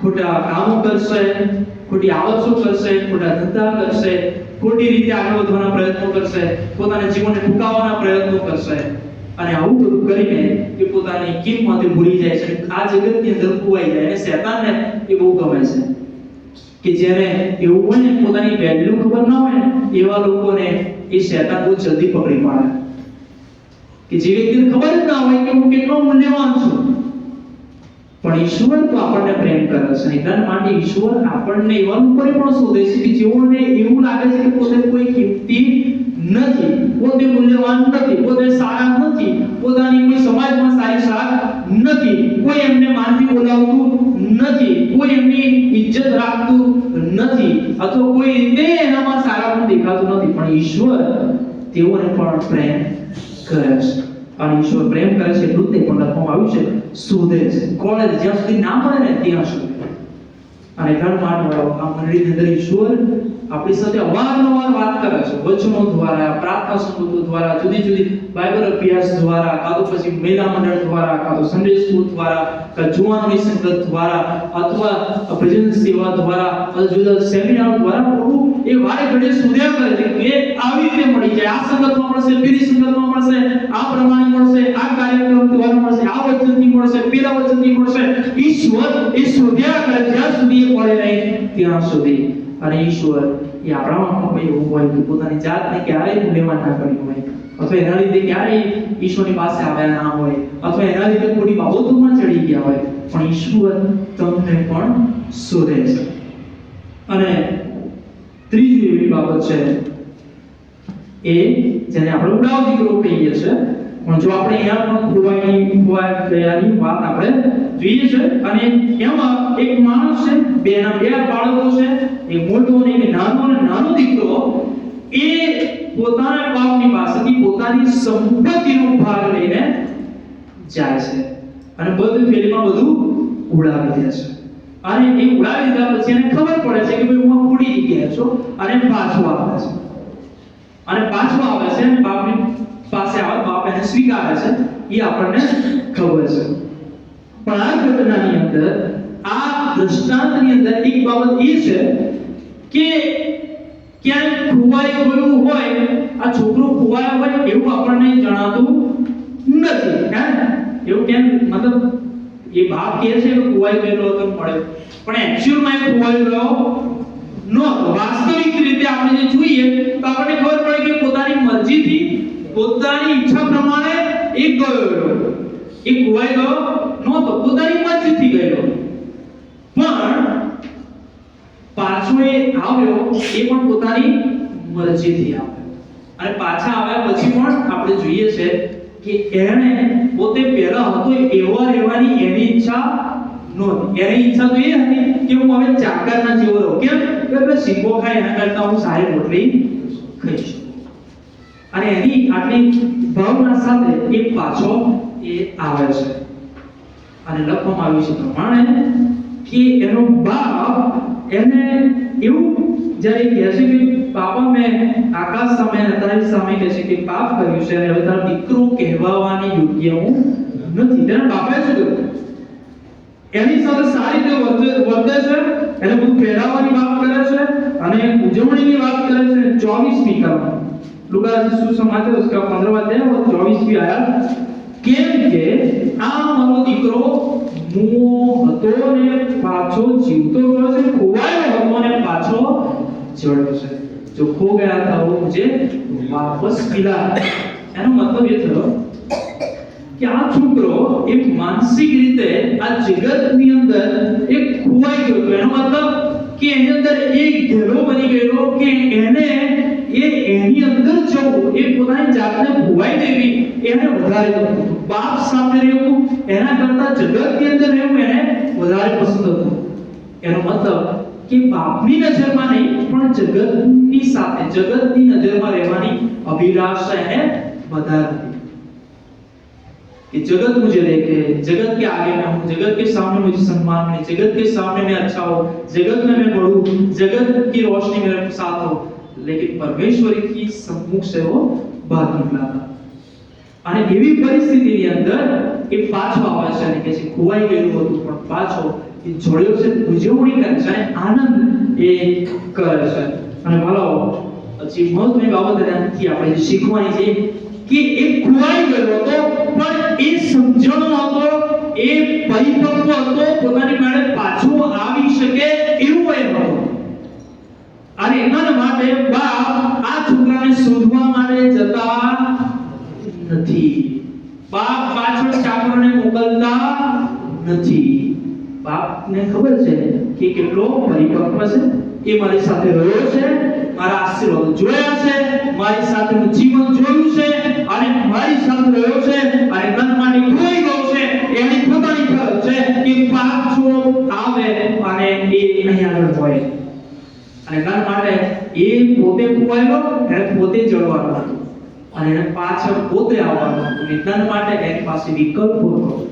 ખોટા કામો કરશે, ખોટી આવાસો કરશે, ખોટા ધંધા કરશે, ખોટી રીતે આગળ વધવાના પ્રયત્નો કરશે, પોતાના જીવનને ટૂંકાવવાના પ્રયત્નો કરશે. અને આવું બધું કરીને એ પોતાની કિંમત ભૂલી જાય છે, આ જગતની અંદર ખોવાઈ જાય. અને શૈતાનને એ બહુ ગમે છે કે જેને એવું હોય ને પોતાની વેલ્યુ ખબર ના હોય ને એવા લોકોને એ શૈતાન બહુ જલ્દી પકડી પાડે. કે જે વ્યક્તિને ખબર જ ના હોય કે હું કેટલો મૂલ્યવાન છું, પણ ઈશ્વર તો આપણને પ્રેમ કરે છે. એટલા માટે ઈશ્વર આપણને એવા લોકોને પણ શોધે છે કે જેઓને એવું લાગે છે કે પોતે કોઈ કિંમતી નથી, પોતે મૂલ્યવાન નથી, પોતે સારા નથી, પોતાની કોઈ સમાજમાં સારી સાર નથી, કોઈ એમને માનથી બોલાવતું નથી, કોઈ એમની ઇજ્જત રાખતું નથી, અથવા કોઈ રીતે એનામાં સારા પણ દેખાતું નથી. પણ ઈશ્વર તેઓને પણ પ્રેમ કરે છે. અને ઈશ્વર પ્રેમ કરે છે એટલું જ નહીં, પણ લખવામાં આવ્યું છે શોધે છે, કોણે જ્યાં સુધી ના મળે ને ત્યાં સુધી. અને ઘર માનવાળો આ મંડળીની અંદર ઈશ્વર આપણી સાથે અવારનવાર વાત કરે છે, વચનો દ્વારા, પ્રાર્થના સંબંધો દ્વારા, જુદી જુદી બાઇબલ અભ્યાસ દ્વારા, કાં તો પછી મહિલા મંડળ દ્વારા, કાં તો સન્ડે સ્કૂલ દ્વારા, કાં જુવાનોની સંગત દ્વારા, અથવા ભજન સેવા દ્વારા, અથવા જુદા સેમિનાર દ્વારા પ્રભુ એ વારે ઘડીએ શોધ્યા કરે છે કે આવી રીતે મળી જાય, આ સંગતમાં મળશે, પેલી સંગતમાં મળશે, આ પ્રમાણે મળશે, આ કાર્યક્રમ દ્વારા મળશે, આ વચનથી મળશે, પેલા વચનથી મળશે. ઈશ્વર એ શોધ્યા કરે જ્યાં સુધી એ મળે નહીં ત્યાં સુધી. અને ઈશ્વર એ આપણામાં કોઈ એવું હોય કે પોતાની જાતને ક્યારેય મૂલ્યવાન ના કરી હોય, અથવા એના લીધે ક્યારેય ઈશ્વરની પાસે આવ્યા ના હોય, અથવા એના લીધે ખોટી બાબતોમાં ચડી ગયા હોય, પણ ઈશ્વર તમને પણ શોધે છે. અને ત્રીજી એવી બાબત છે એ જેને આપણે ઉડાવ દીકરો કહીએ છીએ, પણ જો આપણે અહીંયા પણ ખોવાઈ ગયાની વાત આપણે જોઈએ છે. અને એમાં એક માણસ છે, બે બાળકો છે, એક મોટો અને એક નાનો દીકરો, એ પોતાના બાપની પાસેથી પોતાની સંપત્તિનો ભાગ લઈને જાય છે અને બધું ફેરીમાં બધું ઉડાવી દે છે. અને એ ઉડાવી દીધા પછી એને ખબર પડે છે કે ભાઈ હું ખોટી જગ્યાએ છું, અને પાછો આવે છે. અને પાછો આવે છે અને બાપની પાસે આવે, બાપ એને સ્વીકારે છે, એ આપણને ખબર છે. પણ આ ઘટનાની અંદર, આ દ્રષ્ટાંતની અંદર એક બાબત એ છે કે ક્યાંક ખોવાઈ ગયું હોય, આ છોકરો ખોવાયો હોય એવું આપણને જણાતું નથી. હે એવું કેમ? મતલબ એ બાપ કહે છે કે ખોવાઈ ગયેલો હતો મળ્યો, પણ એક્ચ્યુઅલમાં એ ખોવાઈ ગયો નહોતો. વાસ્તવિક રીતે આપણે જે જોઈએ તો આપણને ખબર પડે કે પોતાની મરજીથી, પોતાની ઈચ્છા પ્રમાણે એ ગયો, એ ખોવાઈ ગયો નહોતો, પોતાની મરજીથી ગયો. પણ પાછો એ આવ્યો, એ પણ પોતાની મરજીથી આવ્યો. અને પાછા આવ્યા પછી પણ આપણે જોઈએ છે કે એણે પોતે પહેલા હતો એવા રહેવાની એની ઈચ્છા નહોતી. એની ઈચ્છા તો એ હતી કે હું હવે ચાકરના જેવો રહું. કેમ? કે આપણે સિંગો ખાય એના કરતા હું સારી રોટલી ખાઈશ. અને એની આટલી ભાવના સાથે એ પાછો એ આવે છે. અને લખવામાં આવ્યું છે પ્રમાણે કે એનો બાપ એને એવું જ્યારે કહે છે કે બાપા મેં આકાશ સામે અને તારી સામે કહે છે કે પાપ કર્યું છે અને હવે તારો દીકરો કહેવાવાની યોગ્ય હું નથી. તેના બાપે શું કર્યું? એની સાથે સારી રીતે વર્તે છે, એને બધું પહેરાવાની વાત કરે છે અને ઉજવણીની વાત કરે છે. 24મી કલમ લુકા સુસમાચાર उसका 15वां अध्याय और 24वीं आयत, કેમ કે આ મારો દીકરો મૂવો હતો ને પાછો જીવતો ગયો છે, ખોવાયો હતો ને પાછો જળ્યો છે, જો ખો ગયા था वो मुझे वापस मिला. એનો મતલબ એ થયો કે આ છોકરો એક માનસિક રીતે આ જગતની અંદર એક ખોવાઈ ગયો હતો. એનો મતલબ કે એની અંદર એક ઘેરો બની ગયો કે એને એની અંદર જવું, એ પોતાની જાતને ખોવાઈ દેવી એને વધારે ગમતું. બાપ સાથે રહેવું એના કરતા જગતની અંદર રહેવું એને વધારે પસંદ હતું. એનો મતલબ કે બાપની નજરમાં નહીં પણ જગતની સાથે, જગતની નજરમાં રહેવાની અભિલાષા એને વધારે હતી. कि जगत मुझे देखे, जगत के आगे मैं हूँ, जगत के सामने मुझे सम्मान मिले, जगत के सामने मैं अच्छा हो, जगत में मैं बढ़ूं, जगत की रोशनी मेरे साथ हो. लेकिन परमेश्वर की सम्मुख से वो बाहर निकला था. અને એવી પરિસ્થિતિની અંદર એ પાછો આવે છે અને કહે છે ખોવાઈ ગયેલું હતું પણ પાછો એ જોડ્યો છે, ઉજવણી કરે છે અને આનંદ એ કરે છે. અને બોલો પછી મહત્વની બાબત એનાથી આપણે જે શીખવાની છે કે એ ખોવાઈ ગયો હતો પણ એ સમજણો હતો, એ પરિપક્વ હતો, પોતાની મેળે પાછો આવી શકે એવું એ હતો. અને એના માટે બાપ આ છોકરાને શોધવા માટે જતા નથી. બાપ પાછળ ચાકરોને મોકલતા નથી. બાપને ખબર છે કે કેટલો પરિપક્વ છે, એ મારી સાથે રહ્યો છે, મારા આશીર્વાદ જોયા છે, મારી સાથેનું જીવન જોયું છે અને મારી સાથે રહ્યો છે અને તન માટે ખોઈ ગયો છે. એની પોતાની ફરજ છે કે પાછો આવે અને એ અહીં આગળ હોય. અને તન માટે એ પોતે ખોવાયેલો, એને પોતે જળવાનો હતો અને એને પાછળ પોતે આવવાનો હતો. તન માટે એની પાસે વિકલ્પ હતો.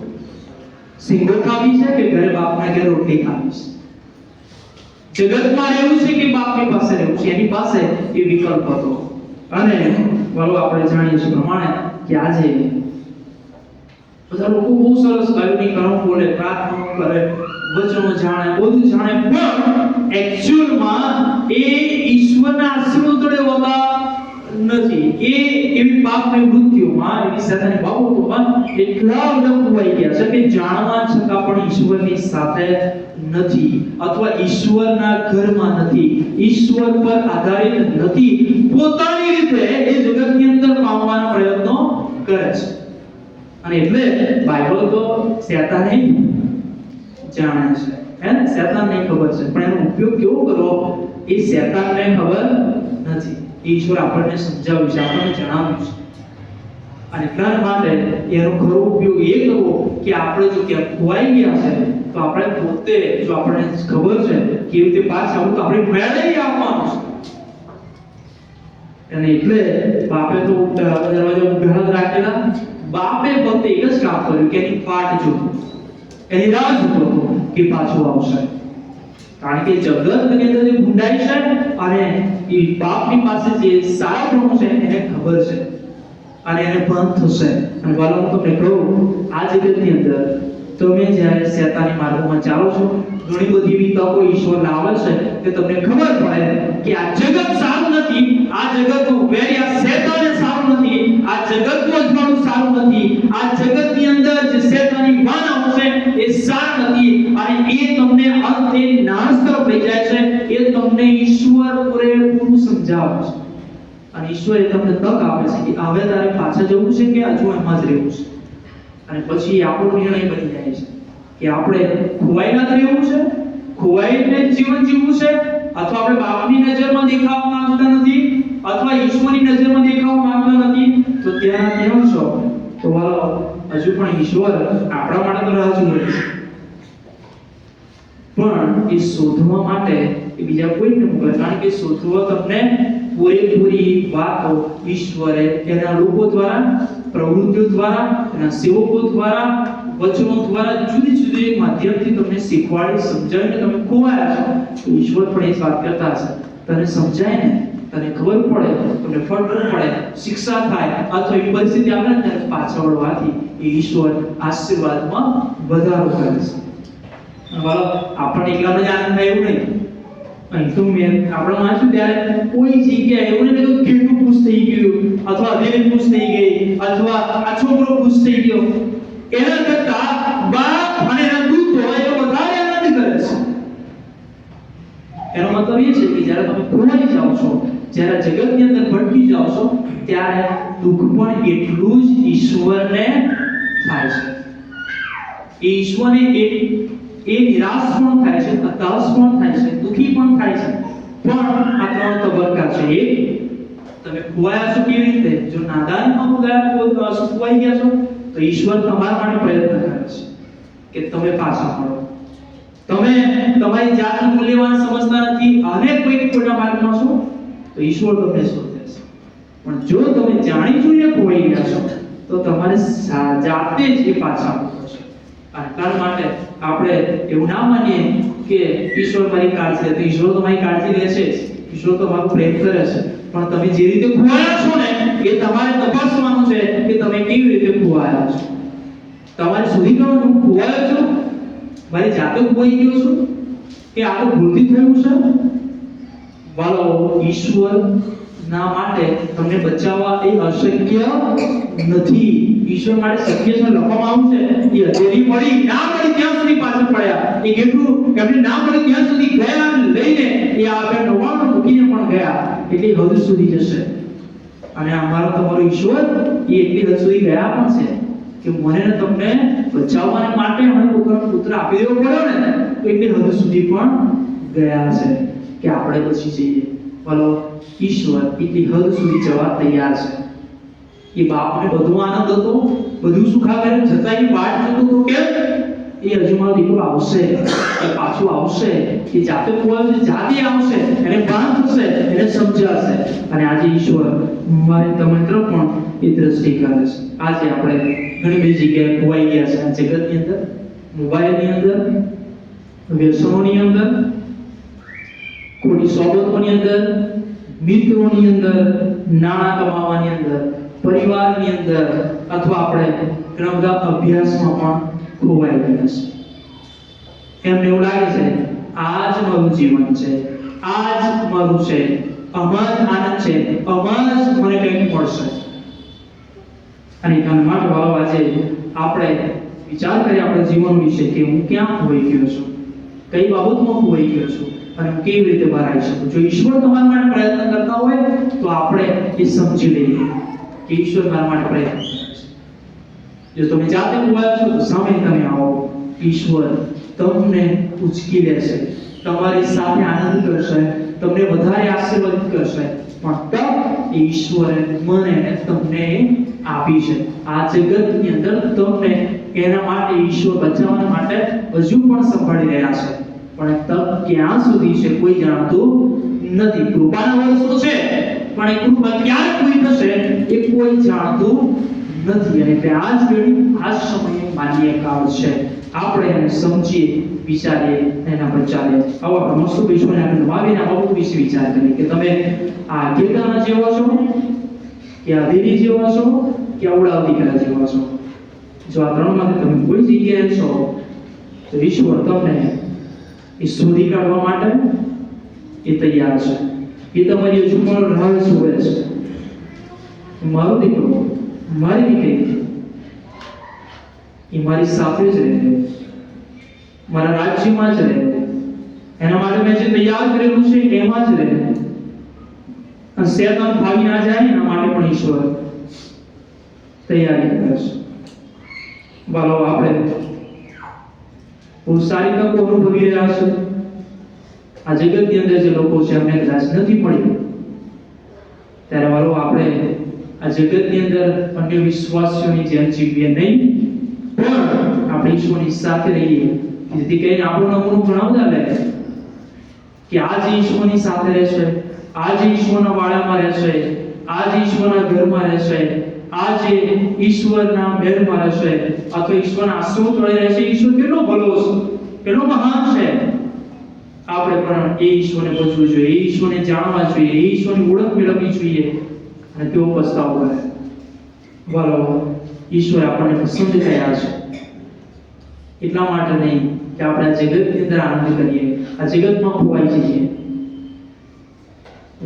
સિંગો ખાવી છે કે ઘરે બાપના ઘરે રોટલી ખાવી છે, જગતમાં રહેવું છે કે બાપની પાસે રહેવું છે, એની પાસે એ વિકલ્પ હતો. અને બોલો આપણે જાણીએ છીએ પ્રમાણે કે આજે બધા લોકો બહુ સરસ બાઇબલની કલમ બોલે, પ્રાર્થના કરે, વચનો જાણે, બધું જાણે, પણ એક્ચ્યુઅલમાં એ ઈશ્વરના આશીર્વાદોને હોતા નથી. એ એવી પાપની વૃત્તિઓમાં, એવી શૈતાની બાબતોમાં એટલા બધા ખોવાઈ ગયા છે કે જાણવા છતાં પણ ઈશ્વરની સાથે નથી, અથવા ઈશ્વરના ઘરમાં નથી, ઈશ્વર પર આધારિત નથી, પોતાની રીતે એ જગતની અંદર પામવાનો પ્રયત્નો કરે છે. અને એટલે બાઇબલ તો શૈતાને જાણે છે, હે ને? શૈતાનને ખબર છે, પણ એનો ઉપયોગ કેવો કરવો એ શૈતાનને ખબર નથી. ઈશ્વર આપણને સમજાવ્યું છે, આપણને જણાવ્યું છે. અને એટલા માટે એનો ખરો ઉપયોગ એ કરવો કે આપણે જો ક્યાંક ખોવાઈ ગયા છે તો આપણે પોતે, જો આપણને ખબર છે કે એ રીતે પાછા આવું તો આપણે મેળે આવવાનું છે. અને એટલે બાપે તો દરવાજા ઉઘાડા રાખેલા. બાપે ફક્ત એક જ કામ કર્યું કે એની વાટ જોતો, એની રાહ જોતો કે પાછો આવશે. કારણ કે જગતની અંદર જે ગુંડાઈ છે અને એ બાપની પાસે જે સારા ગુણો છે એને ખબર છે અને એને બંધ થશે. અને વાલો હું તમને કહું, આ જગતની અંદર તમે જ્યારે શૈતાની માર્ગમાં ચાલો છો, ઘણી બધી એવી તકો ઈશ્વર લાવે છે કે તમને ખબર પડે કે આ જગત સારું નથી નથી અને એ તમને અંતે નાશ તરફ લઈ જાય છે, એ તમને ઈશ્વર પૂરેપૂરું સમજાવે છે. અને ઈશ્વરે તમને તક આપે છે કે હવે તારે પાછા જવું છે કે હજુ એમાં જ રહેવું છે. અને પછી આપણો નિર્ણય બની જાય છે કે આપણે ખોવાઈ નથી રહેવું છે, ખોવાઈને જીવન જીવવું છે, અથવા આપણે બાપની નજરમાં દેખાવા માંગતા નથી, અથવા ઈશ્વરની નજરમાં દેખાવા માંગતા નથી. તો ત્યાં છો તો વાલો હજુ પણ ઈશ્વર આપણા માટે તો રાહ જુએ છે, પણ એ શોધવા માટે એ બીજા કોઈને મોકલે. કારણ કે શોધવા તમને પૂરેપૂરી વાતો ઈશ્વરે એના લોકો દ્વારા, પ્રવૃત્તિઓ દ્વારા, એના સેવકો દ્વારા, વચનો દ્વારા જુદી જુદી માધ્યમથી તમને શીખવાડી, સમજાવીને તમે ખોવાયા છો. ઈશ્વર પણ એ વાત કરતા હશે, તને સમજાય ને, તને ખબર પડે, તમને ફરક પડે, શિક્ષા થાય, અથવા એ પરિસ્થિતિ આવે ને ત્યારે પાછા વળવાથી એ ઈશ્વર આશીર્વાદમાં વધારો કરે છે. આપણને એકલામાં જ આનંદ થાય એવું નહીં. અહીં તો મેં આપણે વાંચ્યું ત્યારે કોઈ જગ્યાએ એવું નહીં કે કેટલું ખુશ થઈ ગયું, અથવા અધેલી ખુશ થઈ ગઈ, અથવા આ છોકરો ખુશ થઈ ગયો. એના કરતા બાપ અને એના દૂતો એ વધારે આનંદ કરે છે. એનો મતલબ એ છે કે જ્યારે તમે ખોવાઈ જાઓ છો, જ્યારે જગતની અંદર ભટકી જાઓ છો, ત્યારે દુઃખ પણ એટલું જ ઈશ્વરને થાય છે. એ ઈશ્વરને એ નિરાશ પણ થાય છે, હતાશ પણ થાય છે, દુઃખી પણ થાય છે. પણ આ ત્રણ તબક્કા છે. એક, તમે ખોવાયા છો કેવી રીતે? જો નાદાનમાં ખોવાઈ ગયા છો તો ઈશ્વર તમારા માટે પ્રયત્ન કરે છે કે તમે પાછા મળો. તમે તમારી જાતને મૂલ્યવાન સમજતા નથી અને કોઈ ખોટા માર્ગમાં છો તો ઈશ્વર તમને શોધે છે. પણ જો તમે જાણી જોઈને ખોવાઈ ગયા છો તો તમારે જાતે જ એ પાછા આવવું પડશે. કારણ માટે આપણે એવું ના માનીએ કે ઈશ્વર મારી કાળજી લે, તો ઈશ્વર તમારી કાળજી લે છે, ઈશ્વર તમારું પ્રેમ કરે છે. પણ તમે જે રીતે ખોવાયા છો ને એ તમારે તપાસવાનું છે કે તમે કેવી રીતે ખોવાયા છો. તમારે શોધી કાઢવાનું, હું ખોવાયો છું, મારી જાતે ખોવાઈ ગયો છું કે આ તો ભૂલથી થયું છે. વાલો, ઈશ્વર ના માટે તમને બચાવવા એ અશક્ય નથી. ઈશ્વર માટે શક્ય છે. લખવામાં આવ્યું છે એ હથેળી મળી ના મળી ત્યાં સુધી પાછળ પડ્યા, એ કેટલું એમને ના મળી ત્યાં સુધી ગયા, લઈને એ આગળ 99 મૂકીને પણ ગયા, એટલી હદ સુધી જશે. અને અમારો તમારો ઈશ્વર એ એટલી હદ સુધી ગયા પણ છે કે મને ને તમને બચાવવા માટે મને પોતાનો પુત્ર આપી દેવો પડ્યો ને, તો એટલી હદ સુધી પણ ગયા છે કે આપણે પછી જઈએ. બોલો, ઈશ્વર એટલી હદ સુધી જવા તૈયાર છે. એ બાપને બધો આનંદ હતો, બધું સુખાકાર છતાં એ વાટ જોતો હતો કે એ હજુ મારો દીકરો આવશે, એ પાછું આવશે, એ જાતે ખોવાયો છે, જાતે આવશે, એને ભાન થશે, એને સમજાશે. અને આજે ઈશ્વર મારી તમારી તરફ પણ એ દ્રષ્ટિ કરે છે. આજે આપણે ઘણી બધી જગ્યાએ ખોવાઈ ગયા છે, જગતની અંદર, મોબાઈલની અંદર, વ્યસનોની અંદર, ખોટી સોબતોની અંદર, મિત્રોની અંદર, નાણાં કમાવાની અંદર, પરિવારની અંદર, અથવા આપણે ઘણા બધા અભ્યાસમાં પણ ખોવાઈ ગયા છે. એમને એવું લાગે છે આ જ મારું જીવન છે, આ જ મારું છે, આમાં જ આનંદ છે, આમાં જ મને કંઈક મળશે. અને એના માટે આજે આપણે વિચાર કરીએ આપણા જીવન વિશે કે હું ક્યાં ખોવાઈ ગયો છું, કઈ બાબતમાં ખોવાઈ ગયો છું અને હું કેવી રીતે બહાર આવી શકું. જો ઈશ્વર તમારા માટે પ્રયત્ન કરતા હોય તો આપણે એ સમજી લઈએ કે ઈશ્વર મારા માટે પ્રયત્ન કરે છે. જો તમે જાતે ખોવાયા છો તો સામે તમે આવો, ઈશ્વર તમને ઉચકી લેશે, તમારી સાથે આનંદ કરશે, તમને વધારે આશીર્વાદિત કરશે. પણ તક ઈશ્વરે મને તમને આપી છે. આ જગતની અંદર તમને એના માટે ઈશ્વર બચાવવા માટે હજુ પણ સંભાળી રહ્યા છે. પણ તક ક્યાં સુધી છે કોઈ જાણતું નથી. કૃપાના વર્ષો છે પણ એ કૃપા ક્યારે પૂરી થશે એ કોઈ જાણતું નથી. અને એટલે આ જ ઘડી, આ જ સમયે માન્ય કાળ છે. આપણે એને સમજીએ, વિચારીએ, એના પર ચાલીએ. આવો આપણે મસ્ત વિશ્વને આપણે નવાવીને બાબત વિશે વિચાર કરીએ કે તમે આ ગીતાના જેવા છો કે આ દેવી જેવા છો કે આ ઉડાવતીકારા જેવા છો. જો આ ત્રણમાંથી તમે કોઈ જગ્યાએ છો તો ઈશ્વર તમને એ શોધી કાઢવા માટે એ તૈયાર છે. એ તમારી હજુ પણ રાહ જુએ છે. મારો દીકરો, મારી દીકરી એ મારી સાથે જ રહે, મારા રાજ્યમાં જ રહે, એના માટે મેં જે તૈયાર કરેલું છે એમાં જ રહે, અને શેતાન ભાગી ના જાય એના માટે પણ ઈશ્વર તૈયારી કરે છે. વાલો, આપણે બહુ સારી તકો અનુભવી રહ્યા છે. આ જગતની અંદર જે લોકો છે એમને કદાચ નથી મળી, ત્યારે વાલો આપણે આ જગતની અંદર અન્ય વિશ્વાસીઓની જેમ જીવીએ નહીં, પણ આપણે ઈશ્વરની સાથે રહીએ, જેથી કરીને આપણું નમૂનું ભણાવતા રહે કે આ જે ઈશ્વરની સાથે રહેશે, આ જે ઈશ્વરના વાડામાં રહેશે, આ જે ઈશ્વરના ઘરમાં રહેશે, આ જે ઈશ્વરના મહેલમાં રહેશે, અથવા ઈશ્વરના આશ્રમ તળે રહેશે, ઈશ્વર કેટલો ભલો છે, કેટલો મહાન છે. આપણે પણ એ ઈશ્વરને પૂછવું જોઈએ, એ ઈશ્વરને જાણવા જોઈએ, એ ઈશ્વરની ઓળખ મેળવવી જોઈએ, અને તેઓ પસ્તાવો કરે. બોલો, ઈશ્વર આપણને પસંદ કર્યા છે એટલા માટે નહીં કે આપણે આ જગતની અંદર આનંદ કરીએ, આ જગતમાં ખોવાઈ જઈએ.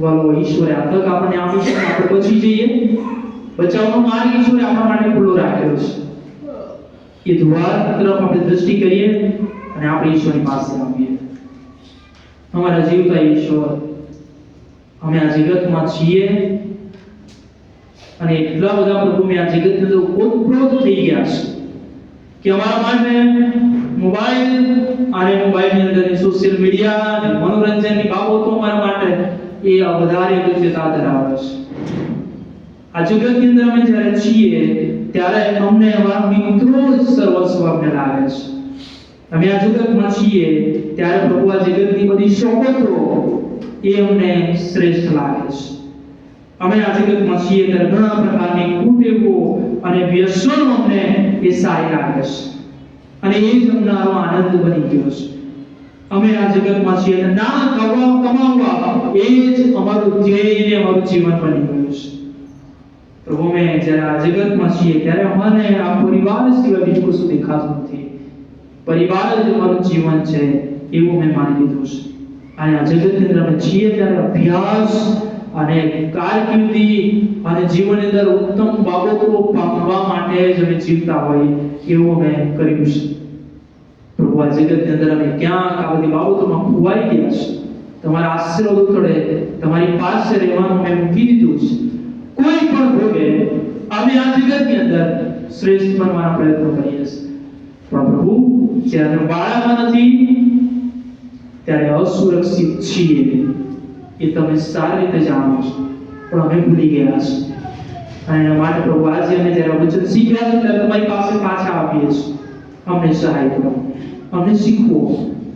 બોલો, ઈશ્વરે આ તક આપણને આપી છે, આપણે બચી જઈએ. બચાવનો માર્ગ ઈશ્વરે આપણા માટે ખુલ્લો રાખેલો છે. એ દ્વાર તરફ આપણે દ્રષ્ટિ કરીએ અને આપણે ઈશ્વરની પાસે આવીએ. અમારા જીવતા ઈશ્વર, અમે આ જગતમાં છીએ અને એટલા બધા પ્રભુ મેં આ જગતની અંદર ઓતપ્રોત થઈ ગયા છે કે અમારા માટે મોબાઈલ અને મોબાઈલની અંદર સોશિયલ મીડિયા અને મનોરંજનની બાબતો અમારા માટે એ વધારે અગત્યતા ધરાવે છે. આ જગતની અંદર અમે જ્યારે છીએ ત્યારે અમને અમારા મિત્રો જ સર્વસ્વ અમને લાગે છે. અમે આ જગતમાં છીએ ત્યારે પ્રભુ આ જગતની બધી શોખતો એ અમને શ્રેષ્ઠ લાગે છે. અમે આ જગતમાં છીએ ત્યારે ઘણા પ્રકારની કુટેવો અને વ્યસનો અમને એ સારી લાગે છે, અને એ જ અમારો આનંદ બની ગયો છે. અમે આ જગતમાં છીએ અને ના કમાવા એ જ અમારું ધ્યેય અને અમારું જીવન બની ગયું છે. પ્રભુ, અમે જ્યારે આ જગતમાં છીએ ત્યારે અમને આ પરિવાર સિવાય બીજું કશું દેખાતું નથી. પરિવાર જ અમારું જીવન છે એવું મેં માની લીધું છે. અને આ જગતની અંદર અમે છીએ ત્યારે અભ્યાસ અને કારકિર્દી અને જીવનની અંદર ઉત્તમ બાબતો પામવા માટે જ અમે જીવતા હોય એવું અમે કર્યું છે. પ્રભુ, આ જગતની અંદર અમે ક્યાંક આ બધી બાબતોમાં ખોવાઈ ગયા છે. તમારા આશીર્વાદ તળે તમારી પાસે રહેવાનું મેં મૂકી દીધું છે. કોઈ પણ ભોગે અમે આ જગતની અંદર શ્રેષ્ઠ બનવાના પ્રયત્નો કરીએ છીએ, પણ પ્રભુ જ્યારે વાળામાં નથી ત્યારે અસુરક્ષિત છીએ એ તમે સારી રીતે જાણો છો, પણ અમે ભૂલી ગયા છીએ. અને એના માટે પ્રભુ આજે અમે જ્યારે વચન શીખ્યા છે ત્યારે તમારી પાસે પાછા આવીએ છીએ. અમને સહાય કરો, અમને શીખવો,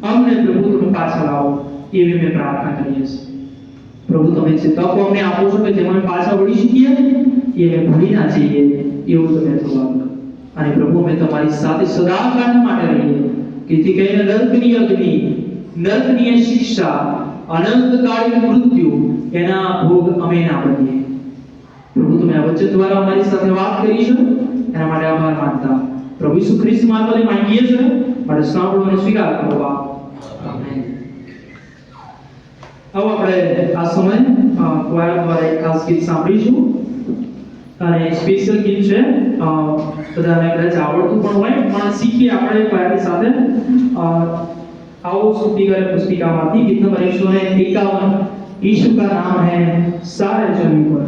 અમને પ્રભુ તમે પાછા લાવો એવી અમે પ્રાર્થના કરીએ છીએ. પ્રભુ, તમે જે તકો અમને આપો છો કે જેમાં અમે પાછા વળી શકીએ એ અમે ભૂલી ના જઈએ એવું તમે થવા દો. અને પ્રભુ, અમે તમારી સાથે સદાકાળ માટે રહીએ, જેથી કરીને નરકની અગ્નિ, નરકની શિક્ષા, અનંતકાળની મૃત્યુ એના ભોગ અમે ના બનીએ. પ્રભુ, તમે આ વચન દ્વારા અમારી સાથે વાત કરી છે, એના માટે આભાર માનતા પ્રભુ ઈસુ ખ્રિસ્ત મારફતે માંગીએ છીએ, માટે સાંભળો અને સ્વીકાર કરો. આમેન. હવે આપણે આ સમય કોયર દ્વારા એક ખાસ ગીત સાંભળીશું, અને સ્પેશિયલ ગીત છે. બધાને કદાચ આવડતું પણ હોય, પણ શીખીએ આપણે કોયરની સાથે. आओ स्तुति करें पुस्तिकाમાંથી ગીત નંબર 151, ईशु का नाम है सारे जमीन पर.